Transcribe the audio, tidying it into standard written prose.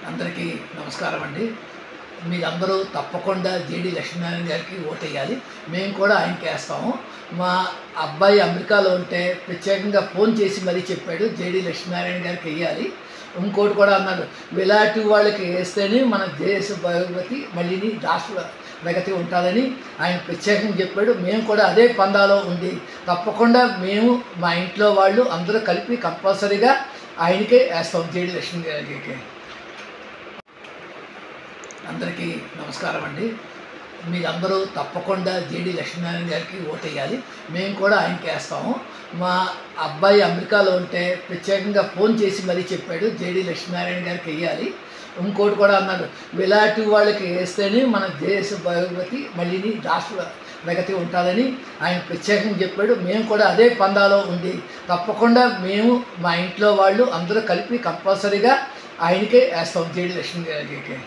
అందరికీ నమస్కారం అండి. మీరందరూ తప్పకుండా జేడీ లక్ష్మీనారాయణ గారికి ఓటేయాలి. మేము కూడా ఆయనకి వేస్తాము. మా అబ్బాయి అమెరికాలో ఉంటే ప్రత్యేకంగా ఫోన్ చేసి మరీ చెప్పాడు జేడీ లక్ష్మీనారాయణ గారికి వెయ్యాలి. ఇంకోటి కూడా అన్నాడు, ఇలాంటి వాళ్ళకి వేస్తేనే మన దేశ భవిష్యత్తు మళ్ళీ రాష్ట్ర ప్రగతి ఉంటుందని ఆయన ప్రత్యేకంగా చెప్పాడు. మేము కూడా అదే పందాలో ఉండి తప్పకుండా మేము మా ఇంట్లో వాళ్ళు అందరూ కలిపి కంపల్సరీగా ఆయనకే వేస్తాం, జేడీ లక్ష్మీ గారికి. అందరికీ నమస్కారం అండి. మీరందరూ తప్పకుండా జేడీ లక్ష్మీనారాయణ గారికి ఓటేయాలి. మేము కూడా ఆయనకి వేస్తాము. మా అబ్బాయి అమెరికాలో ఉంటే ప్రత్యేకంగా ఫోన్ చేసి మరీ చెప్పాడు జేడీ లక్ష్మీనారాయణ గారికి వెయ్యాలి. ఇంకోటి కూడా అన్నాడు, ఇలాంటి వాళ్ళకి వేస్తేనే మన దేశ భవిష్యత్తు మళ్ళీ రాష్ట్ర ప్రగతి ఉంటుందని ఆయన ప్రత్యేకంగా చెప్పాడు. మేము కూడా అదే పందాలో ఉండి తప్పకుండా మేము మా ఇంట్లో వాళ్ళు అందరూ కలిపి కంపల్సరీగా ఆయనకే వేస్తాం, జేడీ లక్ష్మీ గారికి.